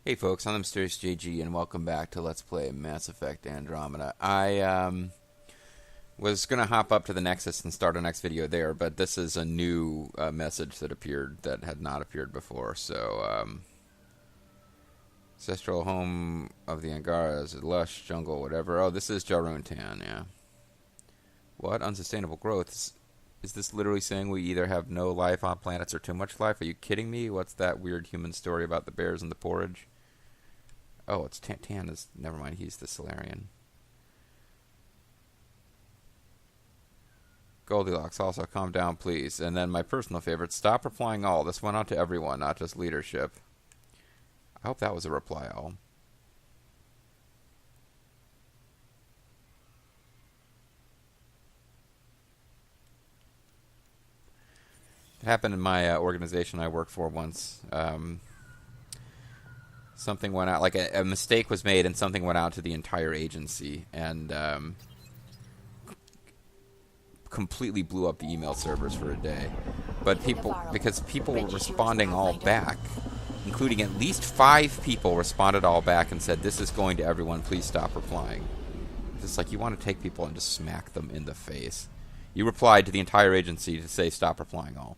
Hey folks, I'm MysteriousJG and welcome back to Let's Play Mass Effect Andromeda. I was going to hop up to the Nexus and start a next video there, but this is a new message that appeared that had not appeared before. So, ancestral home of the Angaras, lush jungle, whatever. Oh, this is Jaruntan, yeah. What? Unsustainable growth? Is this literally saying we either have no life on planets or too much life? Are you kidding me? What's that weird human story about the bears and the porridge? Oh, it's Tan. Never mind, he's the Solarian. Goldilocks, also calm down, please. And then my personal favorite, stop replying all. This went out to everyone, not just leadership. I hope that was a reply all. It happened in my organization I worked for once. Something went out, like a mistake was made and something went out to the entire agency and completely blew up the email servers for a day. But because people were responding all back, including at least 5 people responded all back and said, this is going to everyone, please stop replying. It's like you want to take people and just smack them in the face. You replied to the entire agency to say stop replying all.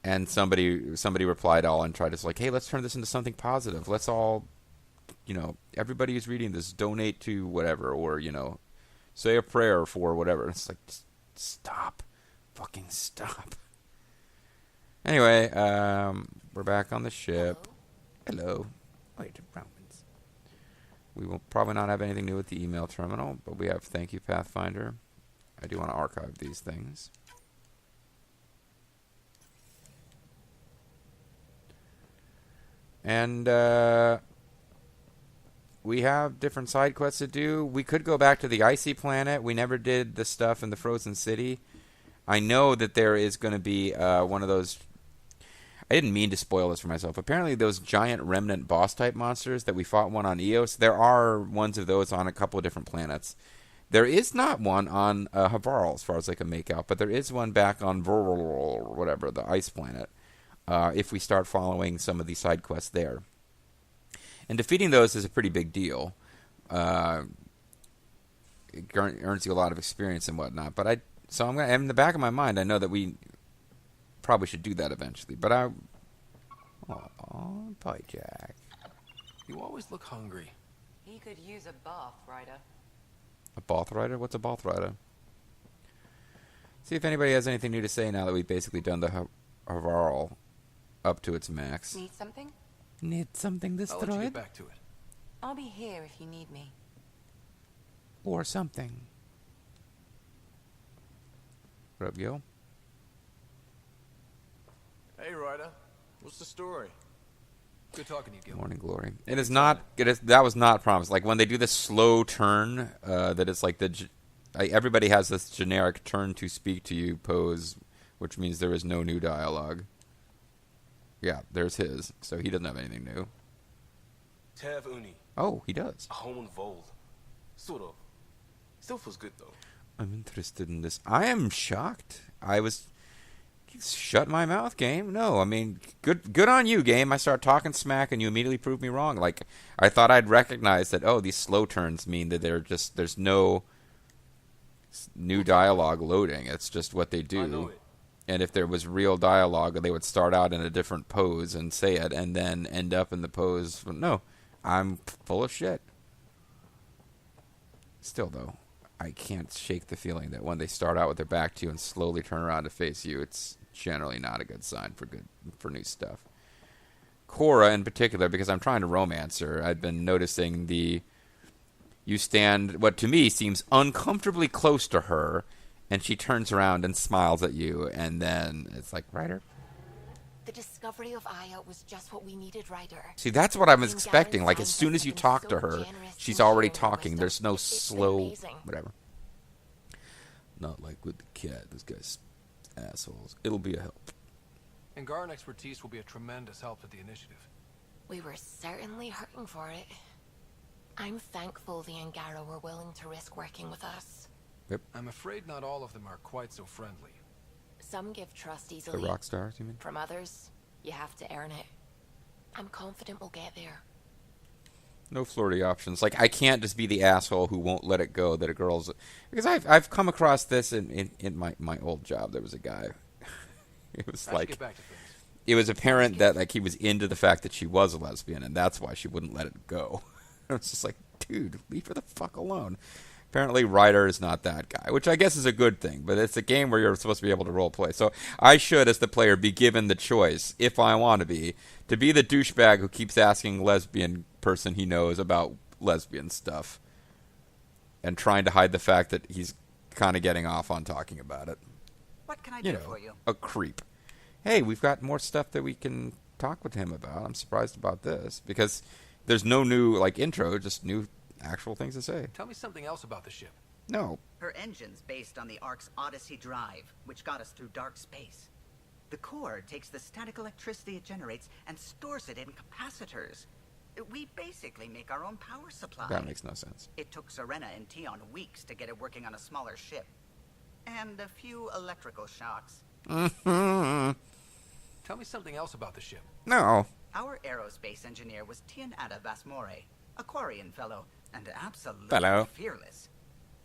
And somebody replied all and tried to say, like, hey, let's turn this into something positive. Let's all, everybody who's reading this, donate to whatever, or, say a prayer for whatever. It's like, just stop. Fucking stop. Anyway, we're back on the ship. Hello. Wait, Romans. We will probably not have anything new with the email terminal, but we have thank you, Pathfinder. I do want to archive these things. And we have different side quests to do. We could go back to the icy planet. We never did the stuff in the frozen city. I know that there is going to be one of those. I didn't mean to spoil this for myself. Apparently, those giant remnant boss type monsters that we fought one on Eos, there are ones of those on a couple of different planets. There is not one on Havarl, as far as I can make out, but there is one back on Vorl or whatever, the ice planet. If we start following some of these side quests there. And defeating those is a pretty big deal. It earns you a lot of experience and whatnot. But in the back of my mind, I know that we probably should do that eventually. But bye, Jack. You always look hungry. He could use a bath, Ryder. A bath rider? What's a bath rider? See if anybody has anything new to say now that we've basically done the Havarl up to its max. Need something? Need something I'll let you destroyed? get back to it. I'll be here if you need me. Or something. What up, Gil? Hey, Ryder. What's the story? Good talking to you, Gil. Morning Glory. That was not promised. Like when they do this slow turn, that it's like everybody has this generic turn to speak to you pose, which means there is no new dialogue. Yeah, there's his. So he doesn't have anything new. Tev Uni. Oh, he does. A home involved. Sort of. Still feels good, though. I'm interested in this. I am shocked. Shut my mouth, game. No, I mean, good on you, game. I start talking smack and you immediately prove me wrong. Like, I thought I'd recognize that, these slow turns mean that there's no new dialogue loading. It's just what they do. I know it. And if there was real dialogue, they would start out in a different pose and say it, and then end up in the pose. No, I'm full of shit. Still, though, I can't shake the feeling that when they start out with their back to you and slowly turn around to face you, it's generally not a good sign for new stuff. Cora, in particular, because I'm trying to romance her, I've been noticing you stand what to me seems uncomfortably close to her. And she turns around and smiles at you, and then it's like, Ryder? The discovery of Aya was just what we needed, Ryder. See, that's what I was expecting. Like, as soon as you talk to her, she's already talking. There's no slow, whatever. Not like with the cat. This guy's assholes. It'll be a help. Angaran expertise will be a tremendous help to the initiative. We were certainly hurting for it. I'm thankful the Angara were willing to risk working with us. Yep. I'm afraid not all of them are quite so friendly. Some give trust The easily. rock stars, you mean? From others, you have to earn it. I'm confident we'll get there. No flirty options. Like, I can't just be the asshole who won't let it go that a girl's... Because I've come across this in my old job. There was a guy. It was How'd you get back to things? It was apparent that, like, he was into the fact that she was a lesbian, and that's why she wouldn't let it go. I was just like, dude, leave her the fuck alone. Apparently, Ryder is not that guy, which I guess is a good thing, but it's a game where you're supposed to be able to role play. So I should, as the player, be given the choice, if I want to be the douchebag who keeps asking lesbian person he knows about lesbian stuff and trying to hide the fact that he's kind of getting off on talking about it. What can I do for you? A creep. Hey, we've got more stuff that we can talk with him about. I'm surprised about this because there's no new like intro, just new actual things to say. Tell me something else about the ship. No. Her engine's based on the Ark's Odyssey drive, which got us through dark space. The core takes the static electricity it generates and stores it in capacitors. We basically make our own power supply. That makes no sense. It took Serena and Tion weeks to get it working on a smaller ship. And a few electrical shocks. Mm-hmm. Tell me something else about the ship. No. Our aerospace engineer was Tianada Vasmore, a Quarian fellow, and absolutely fearless.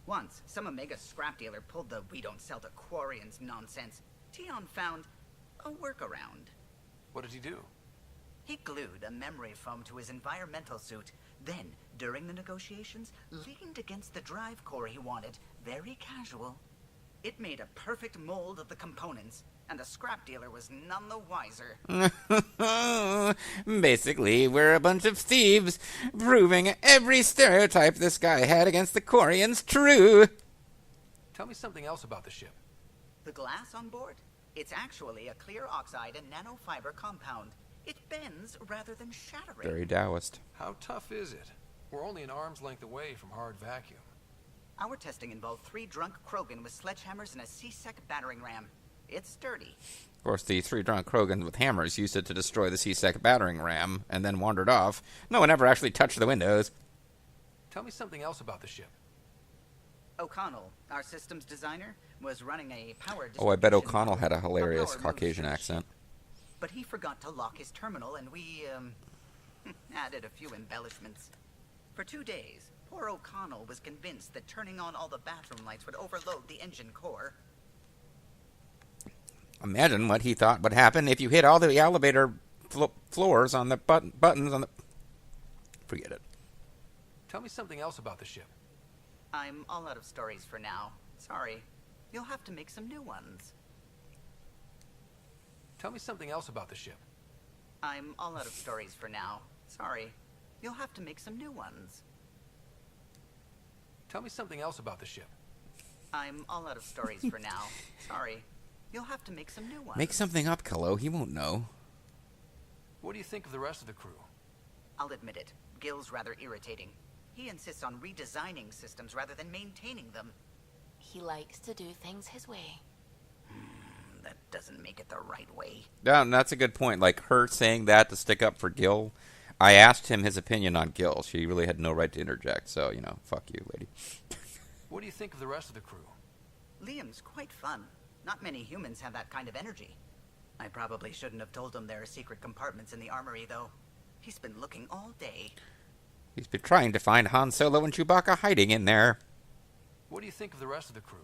Once, some Omega scrap dealer pulled the "we don't sell to Quarians" nonsense. Tion found a workaround. What did he do? He glued a memory foam to his environmental suit. Then, during the negotiations, leaned against the drive core he wanted, very casual. It made a perfect mold of the components, and the scrap dealer was none the wiser. Basically, we're a bunch of thieves, proving every stereotype this guy had against the Quarians true. Tell me something else about the ship. The glass on board? It's actually a clear oxide and nanofiber compound. It bends rather than shattering. Very Taoist. How tough is it? We're only an arm's length away from hard vacuum. Our testing involved 3 drunk Krogan with sledgehammers and a C-Sec battering ram. It's sturdy. Of course, the 3 drunk Krogans with hammers used it to destroy the C-Sec battering ram, and then wandered off. No one ever actually touched the windows. Tell me something else about the ship. O'Connell, our systems designer, was running a power Oh, I bet distribution O'Connell model, had a hilarious power Caucasian moves accent. But he forgot to lock his terminal, and we, added a few embellishments. For 2 days, poor O'Connell was convinced that turning on all the bathroom lights would overload the engine core. Imagine what he thought would happen if you hit all the elevator floors on the buttons on the... Forget it. Tell me something else about the ship. I'm all out of stories for now. Sorry. You'll have to make some new ones. Tell me something else about the ship. I'm all out of stories for now. Sorry. You'll have to make some new ones. Tell me something else about the ship. I'm all out of stories for now. Sorry. You'll have to make some new ones. Make something up, Kalo. He won't know. What do you think of the rest of the crew? I'll admit it. Gil's rather irritating. He insists on redesigning systems rather than maintaining them. He likes to do things his way. That doesn't make it the right way. Yeah, that's a good point. Like, her saying that to stick up for Gil, I asked him his opinion on Gil. She really had no right to interject, so, you know, fuck you, lady. What do you think of the rest of the crew? Liam's quite fun. Not many humans have that kind of energy. I probably shouldn't have told him there are secret compartments in the armory, though. He's been looking all day. He's been trying to find Han Solo and Chewbacca hiding in there. What do you think of the rest of the crew?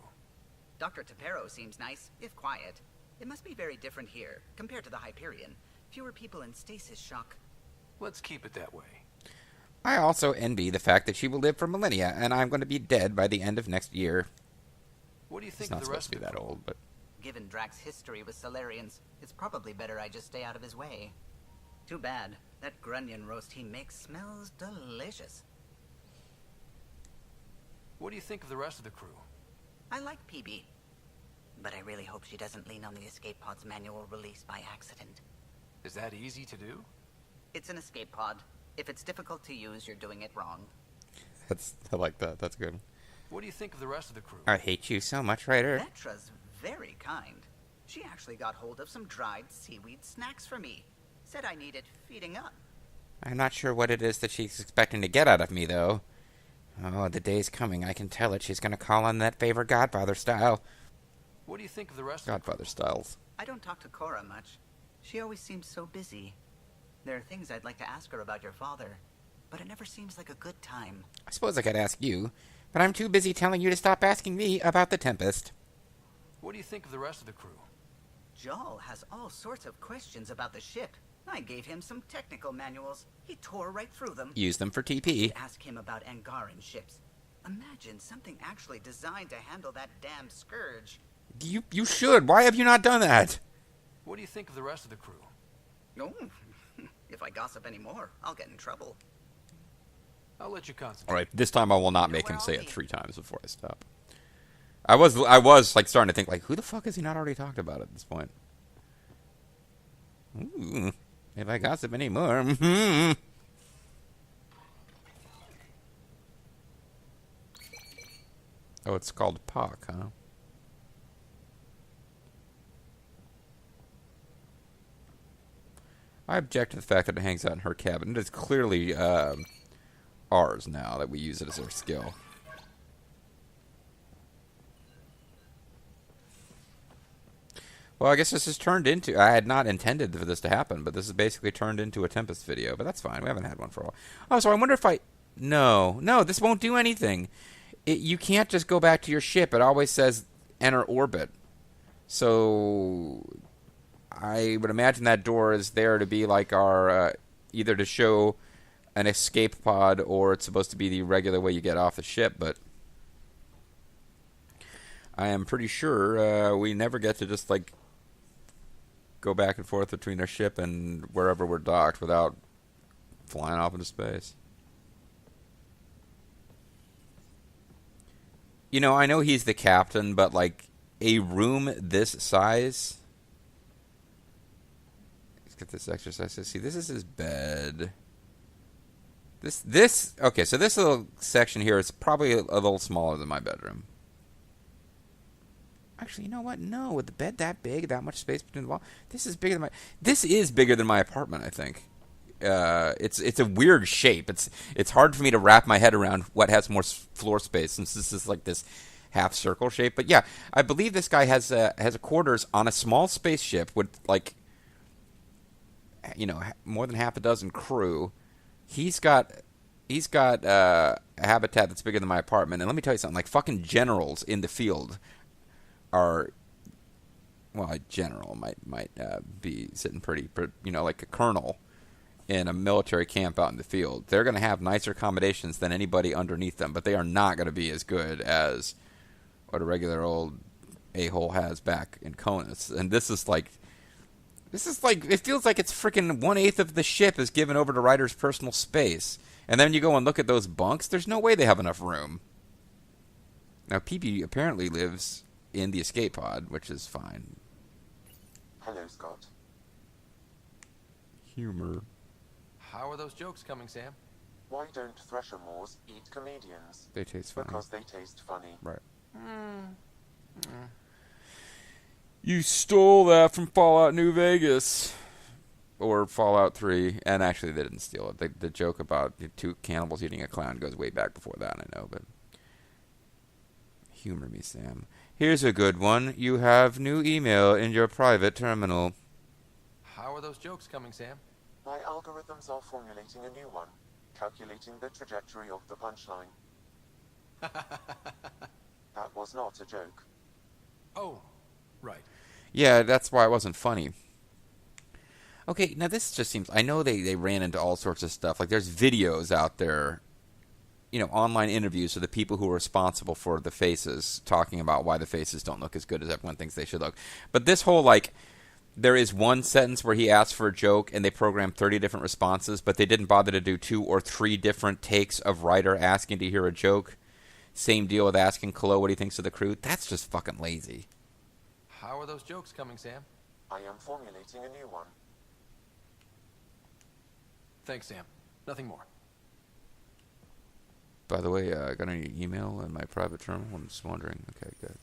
Dr. Tapero seems nice, if quiet. It must be very different here, compared to the Hyperion. Fewer people in stasis shock. Let's keep it that way. I also envy the fact that she will live for millennia, and I'm going to be dead by the end of next year. What do you think He's of not the rest supposed to of be the that crew? old, but... Given Drax's history with Solarians, it's probably better I just stay out of his way. Too bad. That grunion roast he makes smells delicious. What do you think of the rest of the crew? I like PB. But I really hope she doesn't lean on the escape pod's manual release by accident. Is that easy to do? It's an escape pod. If it's difficult to use, you're doing it wrong. I like that. That's good. What do you think of the rest of the crew? I hate you so much, Ryder. Vetra's very kind. She actually got hold of some dried seaweed snacks for me. Said I needed feeding up. I'm not sure what it is that she's expecting to get out of me, though. Oh, the day's coming. I can tell it. She's going to call on that favor Godfather style. What do you think of the rest Godfather of the crew? styles. I don't talk to Cora much. She always seems so busy. There are things I'd like to ask her about your father, but it never seems like a good time. I suppose I could ask you, but I'm too busy telling you to stop asking me about the Tempest. What do you think of the rest of the crew? Jal has all sorts of questions about the ship. I gave him some technical manuals. He tore right through them. Use them for TP. Ask him about Angaran ships. Imagine something actually designed to handle that damn scourge. You should. Why have you not done that? What do you think of the rest of the crew? Oh, if I gossip anymore, I'll get in trouble. I'll let you concentrate. All right, this time I will not make him say it 3 times before I stop. I was like starting to think like, who the fuck has he not already talked about at this point? Ooh, if I gossip anymore. Oh, it's called Pock, huh? I object to the fact that it hangs out in her cabin. It is clearly ours now that we use it as our skill. Well, I guess this has turned into... I had not intended for this to happen, but this has basically turned into a Tempest video. But that's fine. We haven't had one for a while. Oh, so I wonder if I... No, this won't do anything. You can't just go back to your ship. It always says enter orbit. So I would imagine that door is there to be like our... either to show an escape pod or it's supposed to be the regular way you get off the ship, but... I am pretty sure we never get to just like go back and forth between our ship and wherever we're docked without flying off into space. You know, I know he's the captain, but like a room this size. Let's get this exercise. See, this is his bed. This okay, so this little section here is probably a little smaller than my bedroom. Actually, you know what? No, with the bed that big, that much space between the walls, this is bigger than my apartment, I think. It's a weird shape. It's hard for me to wrap my head around what has more floor space since this is like this half circle shape. But yeah, I believe this guy has a quarters on a small spaceship with like more than half a dozen crew. He's got a habitat that's bigger than my apartment. And let me tell you something, like fucking generals in the field are, well, a general might be sitting pretty, like a colonel in a military camp out in the field. They're going to have nicer accommodations than anybody underneath them, but they are not going to be as good as what a regular old a-hole has back in Conus. And this is like, it feels like it's freaking 1/8 of the ship is given over to Ryder's personal space. And then you go and look at those bunks, there's no way they have enough room. Now, PB apparently lives in the escape pod, which is fine. Hello, Scott. Humor. How are those jokes coming, Sam? Why don't Thresher Moors eat comedians? They taste funny. Because they taste funny. Right. You stole that from Fallout New Vegas. Or Fallout 3. And actually, they didn't steal it. The joke about the 2 cannibals eating a clown goes way back before that, I know, but... Humor me, Sam. Here's a good one. You have new email in your private terminal. How are those jokes coming, Sam? My algorithms are formulating a new one, calculating the trajectory of the punchline. That was not a joke. Oh, right. Yeah, that's why it wasn't funny. Okay, now this just seems... I know they ran into all sorts of stuff. Like, there's videos out there, online interviews of the people who are responsible for the faces, talking about why the faces don't look as good as everyone thinks they should look. But this whole, like, there is one sentence where he asks for a joke and they programmed 30 different responses, but they didn't bother to do 2 or 3 different takes of Ryder asking to hear a joke. Same deal with asking Kalo what he thinks of the crew. That's just fucking lazy. How are those jokes coming, Sam? I am formulating a new one. Thanks, Sam. Nothing more. By the way, I got any email in my private terminal? I'm just wondering. Okay, good.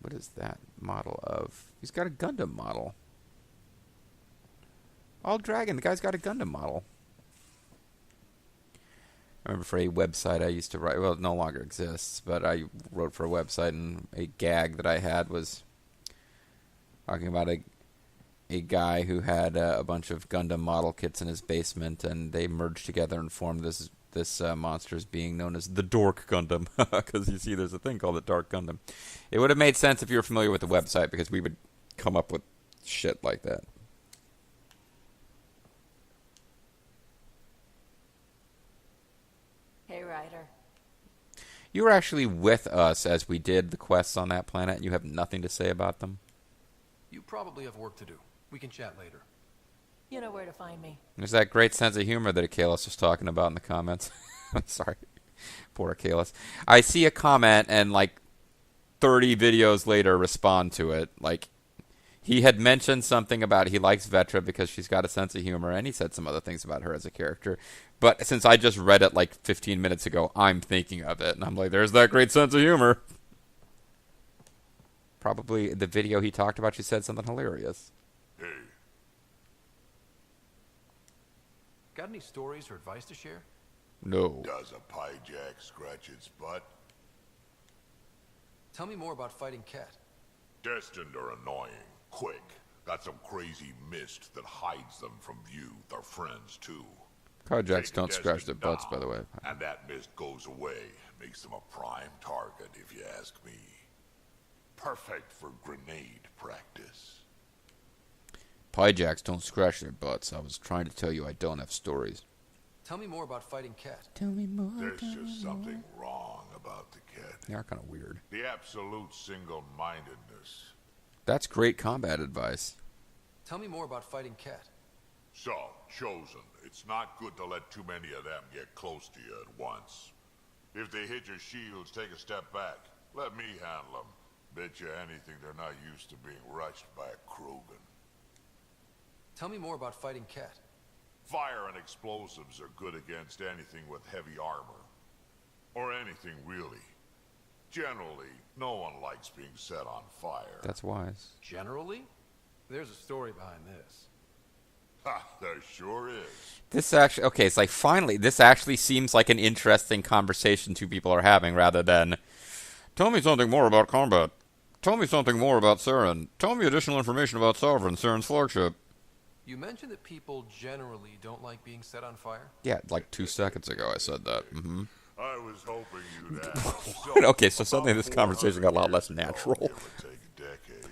What is that model of? He's got a Gundam model. All Dragon. The guy's got a Gundam model. I remember for a website I used to write. Well, it no longer exists, but I wrote for a website, and a gag that I had was talking about a guy who had a bunch of Gundam model kits in his basement, and they merged together and formed this monster's being known as the Dork Gundam, because you see there's a thing called the Dark Gundam. It would have made sense if you were familiar with the website, because we would come up with shit like that. Hey, Ryder. You were actually with us as we did the quests on that planet, and you have nothing to say about them? You probably have work to do. We can chat later. You know where to find me. There's that great sense of humor that Akalis was talking about in the comments. I'm sorry. Poor Akalis. I see a comment and like 30 videos later respond to it. Like, he had mentioned something about he likes Vetra because she's got a sense of humor, and he said some other things about her as a character. But since I just read it like 15 minutes ago, I'm thinking of it. And I'm like, there's that great sense of humor. Probably the video he talked about, she said something hilarious. Hey, Got any stories or advice to share? No. does a pyjack scratch its butt? Tell me more about fighting Cat. Destined or annoying. Quick. Got some crazy mist that hides them from view. They're friends, too. Projects Take don't scratch their Destined butts, down, by the way. And that mist goes away. Makes them a prime target, if you ask me. Perfect for grenade practice. Pyjacks don't scratch their butts. I was trying to tell you I don't have stories. Tell me more about fighting Cat. Tell me more. There's just something wrong about the kid. They are kind of weird. The absolute single-mindedness. That's great combat advice. Tell me more about fighting Cat. So, Chosen, it's not good to let too many of them get close to you at once. If they hit your shields, take a step back. Let me handle them. Bet you anything they're not used to being rushed by a Krogan. Tell me more about fighting Cat. Fire and explosives are good against anything with heavy armor. Or anything, really. Generally, no one likes being set on fire. That's wise. Generally? There's a story behind this. Ha, there sure is. This actually, okay, it's like finally, this actually seems like an interesting conversation two people are having rather than, tell me something more about combat. Tell me something more about Saren. Tell me additional information about Sovereign, Saren's flagship. You mentioned that people generally don't like being set on fire? Yeah, like 2 seconds ago I said that. Mm-hmm. I was hoping you'd ask. Okay, so suddenly this conversation got a lot less natural. It would take a decade.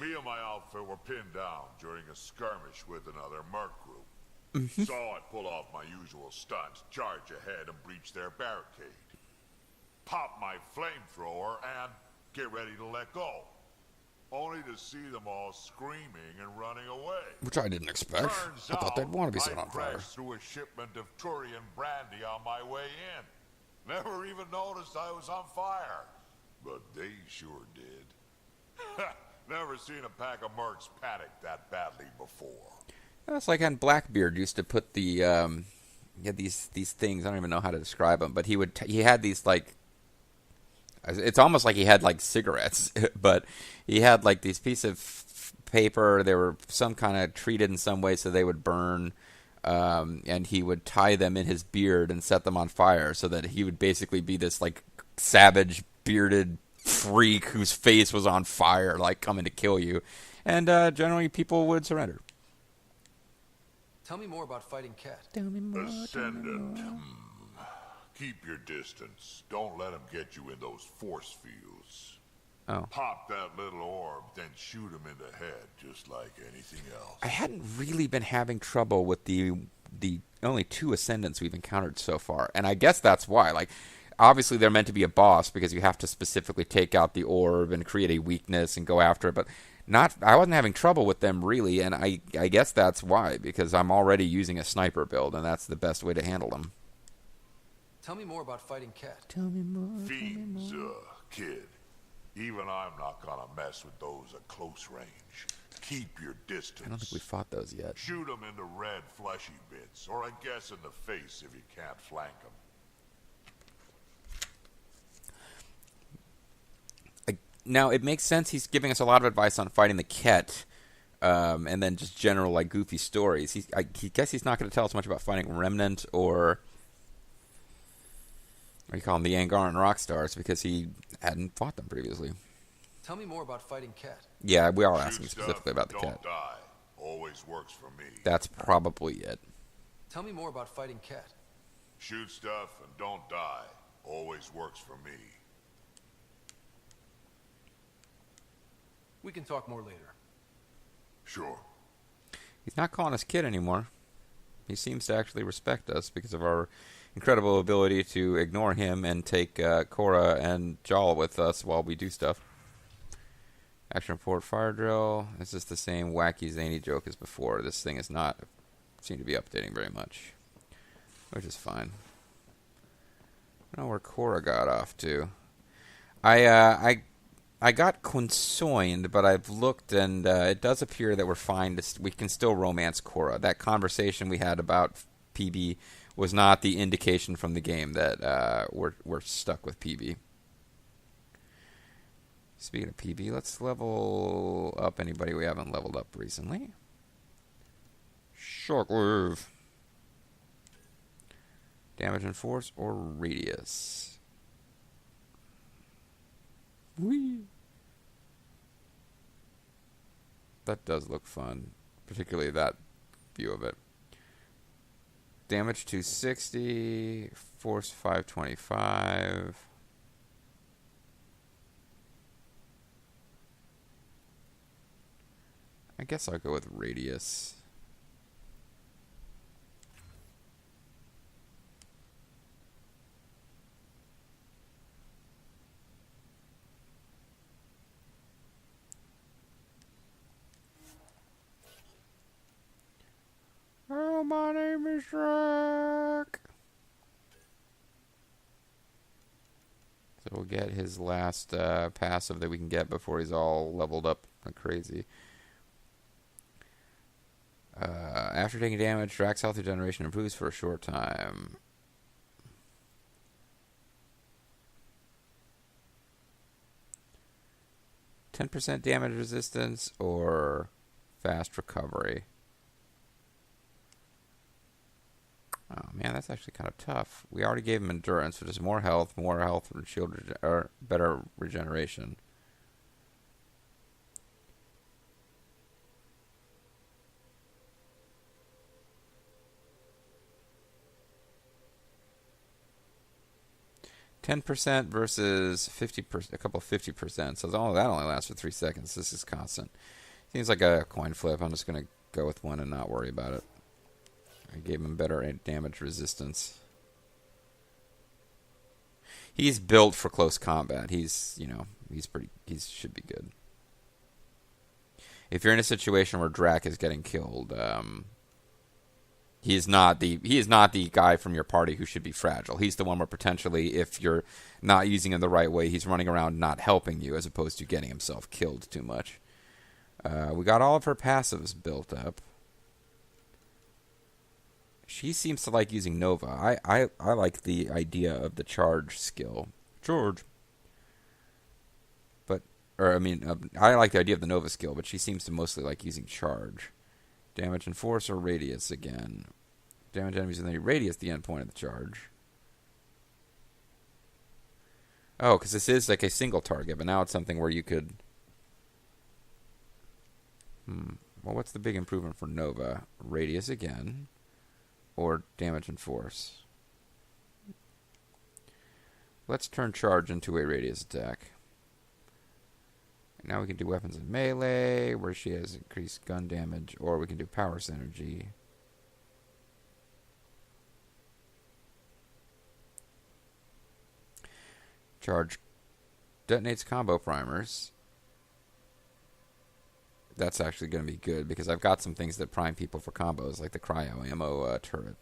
Me and my outfit were pinned down during a skirmish with another merc group. So I pull off my usual stunt, charge ahead and breach their barricade. Pop my flamethrower and get ready to let go. Only to see them all screaming and running away. Which I didn't expect. Turns I thought they'd want to be set I on fire. crashed through a shipment of Turian brandy on my way in. Never even noticed I was on fire. But they sure did. Never seen a pack of mercs panic that badly before. That's like when Blackbeard used to put the, he had these things, I don't even know how to describe them, but he had these like, it's almost like he had like cigarettes, but he had like these pieces of paper. They were some kind of treated in some way so they would burn, and he would tie them in his beard and set them on fire so that he would basically be this like savage bearded freak whose face was on fire, like coming to kill you. And generally people would surrender. Tell me more about fighting Cat. Tell me more. Ascendant. Keep your distance. Don't let them get you in those force fields. Oh. Pop that little orb, then shoot him in the head, just like anything else. I hadn't really been having trouble with the only 2 ascendants we've encountered so far, and I guess that's why. Like, obviously they're meant to be a boss because you have to specifically take out the orb and create a weakness and go after it, but I wasn't having trouble with them really, and I guess that's why, because I'm already using a sniper build, and that's the best way to handle them. Tell me more about fighting Cat. Tell me more. Fiends, kid. Even I'm not gonna mess with those at close range. Keep your distance. I don't think we fought those yet. Shoot them in the red fleshy bits, or I guess in the face if you can't flank them. Now, it makes sense he's giving us a lot of advice on fighting the Ket, and then just general, like, goofy stories. I guess he's not going to tell us much about fighting Remnant or, what do you call them, the Angaran Rockstars, because he hadn't fought them previously. Tell me more about fighting Cat. Yeah, we are Shoot asking stuff specifically about the and cat. don't die. Always works for me. That's probably it. Tell me more about fighting Cat. Shoot stuff and don't die. Always works for me. We can talk more later. Sure. He's not calling us kid anymore. He seems to actually respect us because of our incredible ability to ignore him and take Cora and Jal with us while we do stuff. Action report, fire drill. It's just the same wacky, zany joke as before. This thing is not seem to be updating very much, which is fine. I don't know where Cora got off to. I got consoined, but I've looked, and it does appear that we're fine. We can still romance Cora. That conversation we had about PB was not the indication from the game that we're stuck with PB. Speaking of PB, let's level up anybody we haven't leveled up recently. Shockwave. Damage and force or radius? Whee! That does look fun, particularly that view of it. Damage 260, force 525. I guess I'll go with radius. Oh, my name is Shrek. So we'll get his last passive that we can get before he's all leveled up like crazy. After taking damage, Drax health regeneration improves for a short time. %10 damage resistance or fast recovery. Oh man, that's actually kind of tough. We already gave him endurance, which is more health and shield or better regeneration. %10 versus 50%, a couple of 50%. So that only lasts for 3 seconds. This is constant. Seems like a coin flip. I'm just gonna go with one and not worry about it. I gave him better damage resistance. He's built for close combat. He should be good. If you're in a situation where Drac is getting killed, he is not the guy from your party who should be fragile. He's the one where potentially, if you're not using him the right way, he's running around not helping you as opposed to getting himself killed too much. We got all of her passives built up. She seems to like using Nova. I like the idea of the charge skill. Charge. I like the idea of the Nova skill, but she seems to mostly like using charge. Damage and force or radius again. Damage enemies in the radius, the end point of the charge. Oh, because this is like a single target, but now it's something where you could... Well, what's the big improvement for Nova? Radius again. Or damage and force. Let's turn charge into a radius attack. Now we can do weapons in melee, where she has increased gun damage, or we can do power synergy. Charge detonates combo primers. That's actually going to be good, because I've got some things that prime people for combos, like the cryo ammo turret.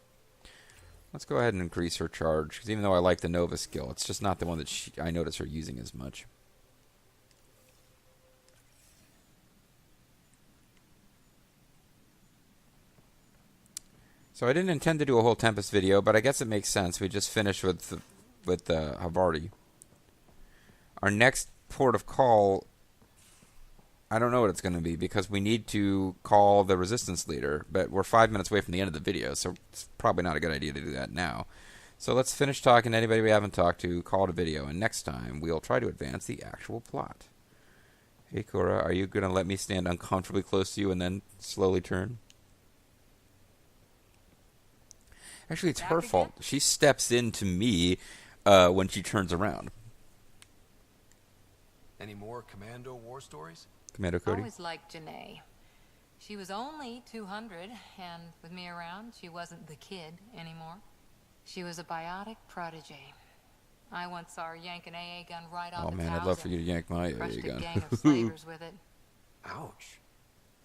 Let's go ahead and increase her charge, because even though I like the Nova skill, it's just not the one that I notice her using as much. So I didn't intend to do a whole Tempest video, but I guess it makes sense. We just finished with Havarti. Our next port of call, I don't know what it's going to be, because we need to call the resistance leader, but we're 5 minutes away from the end of the video, so it's probably not a good idea to do that now. So let's finish talking to anybody we haven't talked to, call it a video, and next time we'll try to advance the actual plot. Hey, Cora, are you going to let me stand uncomfortably close to you and then slowly turn? Actually, it's her fault. She steps into me when she turns around. Any more Commando war stories? Commando Cody? Always liked Janae. She was only 200, and with me around, she wasn't the kid anymore. She was a biotic prodigy. I once saw her yank an AA gun right off Oh its man, I'd housing. love for you to yank my AA Crushed a gun. gang of slavers with it. Ouch.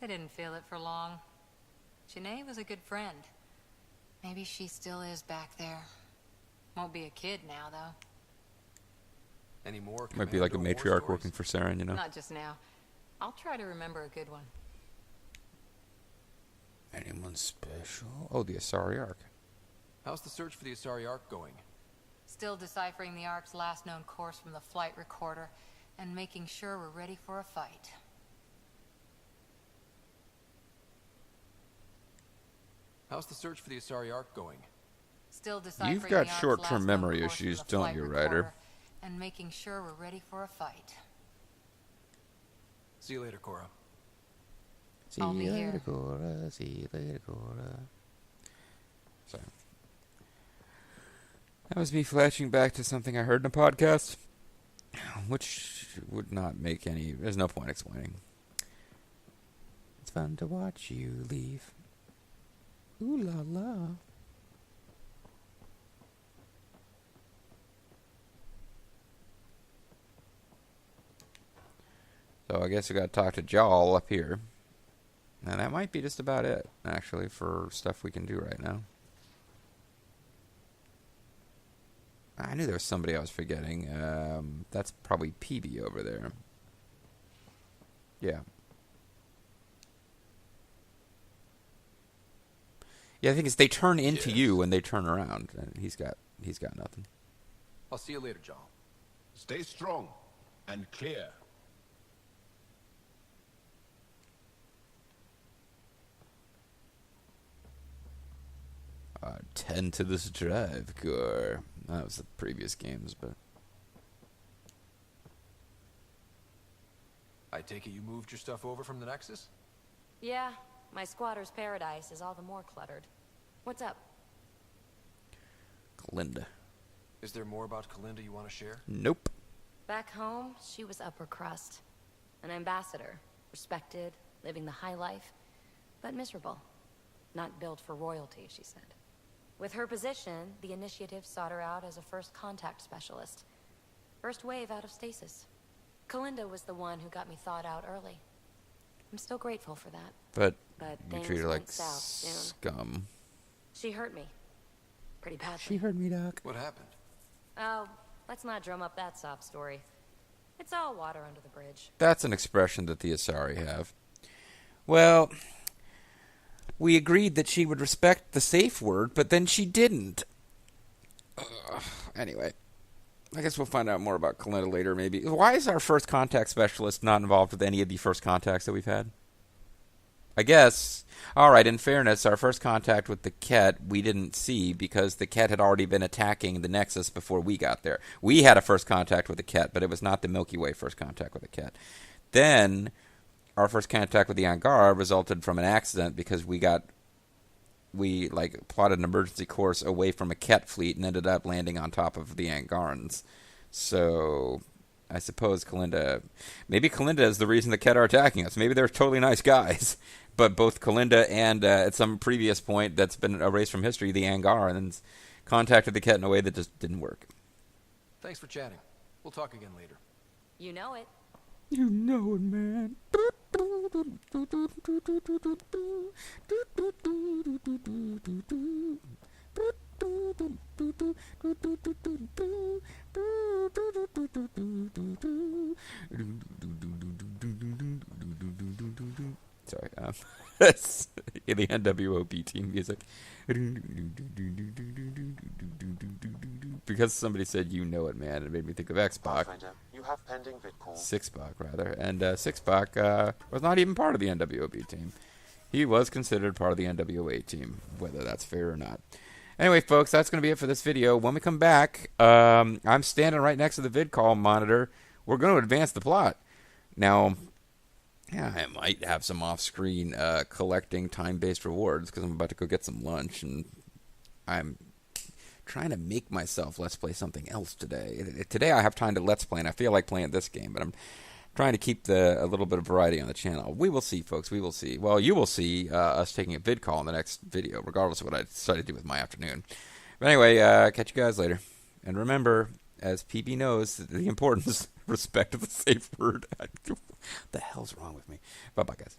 They didn't feel it for long. Janae was a good friend. Maybe she still is back there. Won't be a kid now, though. Any more Might be like a Commando war matriarch stories? working for Saren, you know? Not just now. I'll try to remember a good one. Anyone special? Oh, the Asari Arc. How's the search for the Asari Ark going? Still deciphering the Ark's last known course from the flight recorder and making sure we're ready for a fight. How's the search for the Asari Ark going? Still deciphering You've got the Ark's short-term last known memory course from issues, the don't flight you, recorder Ryder? And making sure we're ready for a fight. See you later, Cora. See I'll be you later, here. Cora. See you later, Cora. So, that was me flashing back to something I heard in a podcast, which would not make any... There's no point explaining. It's fun to watch you leave. Ooh la la. So I guess we got to talk to Jal up here. Now that might be just about it, actually, for stuff we can do right now. I knew there was somebody I was forgetting. That's probably PB over there. Yeah. Yeah, I think it's they turn into you when they turn around. And he's got nothing. I'll see you later, John. Stay strong and clear. Tend to this drive core. That was the previous games, but I take it you moved your stuff over from the Nexus? Yeah, my squatter's paradise is all the more cluttered. What's up? Linda. Is there more about Kalinda you want to share? Nope. Back home, she was upper crust. An ambassador. Respected, living the high life, but miserable. Not built for royalty, she said. With her position, the initiative sought her out as a first contact specialist. First wave out of stasis. Kalinda was the one who got me thawed out early. I'm still grateful for that. But you things treat her like went south soon. scum. She hurt me. Pretty badly. She heard me, Doc. What happened? Oh, let's not drum up that sob story. It's all water under the bridge. That's an expression that the Asari have. Well, we agreed that she would respect the safe word, but then she didn't. Anyway, I guess we'll find out more about Kalinda later, maybe. Why is our first contact specialist not involved with any of the first contacts that we've had? I guess, alright, in fairness, our first contact with the Ket we didn't see because the Ket had already been attacking the Nexus before we got there. We had a first contact with the Ket, but it was not the Milky Way first contact with the Ket. Then, our first contact with the Angara resulted from an accident because we plotted an emergency course away from a Ket fleet and ended up landing on top of the Angarans. So, I suppose maybe Kalinda is the reason the Ket are attacking us. Maybe they're totally nice guys. But both Kalinda and, at some previous point that's been erased from history, the Angarans contacted the Ket in a way that just didn't work. Thanks for chatting. We'll talk again later. You know it. You know it, man. Sorry, that's the NWOP team music. Because somebody said "you know it, man," it made me think of X-Pac. Pathfinder, you have pending vid call. Six-Pac, rather. And Six-Pac was not even part of the NWOP team. He was considered part of the NWA team, whether that's fair or not. Anyway, folks, that's going to be it for this video. When we come back, I'm standing right next to the vid call monitor. We're going to advance the plot. Now, Yeah, I might have some off-screen collecting time-based rewards because I'm about to go get some lunch, and I'm trying to make myself let's play something else today. Today I have time to let's play, and I feel like playing this game, but I'm trying to keep a little bit of variety on the channel. We will see, folks. We will see. Well, you will see us taking a vid call in the next video, regardless of what I decide to do with my afternoon. But anyway, catch you guys later. And remember, as PB knows, the importance, respect of the safe word. What the hell's wrong with me? Bye-bye, guys.